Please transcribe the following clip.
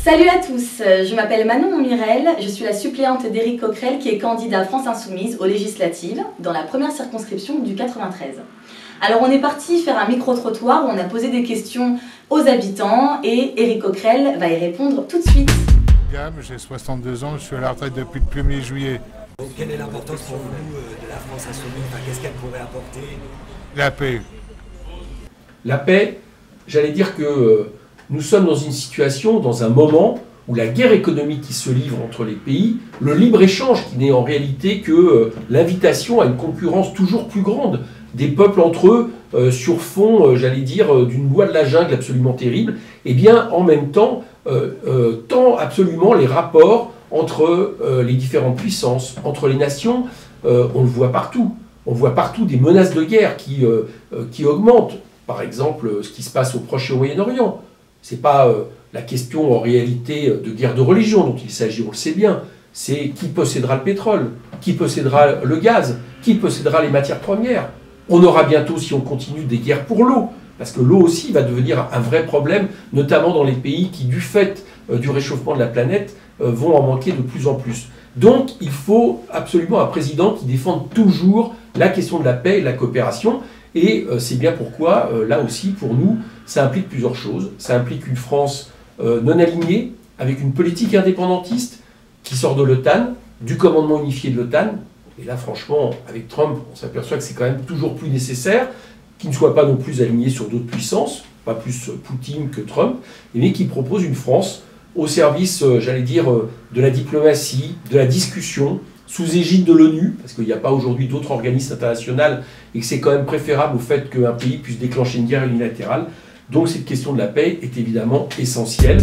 Salut à tous, je m'appelle Manon Mirel, je suis la suppléante d'Éric Coquerel qui est candidat France Insoumise aux législatives dans la première circonscription du 93. Alors on est parti faire un micro-trottoir où on a posé des questions aux habitants et Éric Coquerel va y répondre tout de suite. J'ai 62 ans, je suis à la retraite depuis le 1er juillet. Donc, quelle est l'importance pour vous de la France Insoumise? Qu'est-ce qu'elle pourrait apporter? La paix. La paix, j'allais dire que nous sommes dans une situation, dans un moment où la guerre économique qui se livre entre les pays, le libre-échange qui n'est en réalité que l'invitation à une concurrence toujours plus grande des peuples entre eux sur fond, j'allais dire, d'une loi de la jungle absolument terrible, et bien en même temps tend absolument les rapports entre les différentes puissances, entre les nations, on le voit partout. On voit partout des menaces de guerre qui augmentent. Par exemple, ce qui se passe au Proche et au Moyen-Orient. Ce n'est pas la question en réalité de guerre de religion dont il s'agit, on le sait bien. C'est qui possédera le pétrole, qui possédera le gaz, qui possédera les matières premières. On aura bientôt, si on continue, des guerres pour l'eau. Parce que l'eau aussi va devenir un vrai problème, notamment dans les pays qui, du fait du réchauffement de la planète, vont en manquer de plus en plus. Donc, il faut absolument un président qui défende toujours la question de la paix et de la coopération. Et c'est bien pourquoi, là aussi, pour nous, ça implique plusieurs choses. Ça implique une France non alignée, avec une politique indépendantiste qui sort de l'OTAN, du commandement unifié de l'OTAN. Et là, franchement, avec Trump, on s'aperçoit que c'est quand même toujours plus nécessaire, qu'il ne soit pas non plus aligné sur d'autres puissances, pas plus Poutine que Trump, mais qui propose une France au service, j'allais dire, de la diplomatie, de la discussion, sous égide de l'ONU, parce qu'il n'y a pas aujourd'hui d'autres organismes internationaux, et que c'est quand même préférable au fait qu'un pays puisse déclencher une guerre unilatérale. Donc cette question de la paix est évidemment essentielle.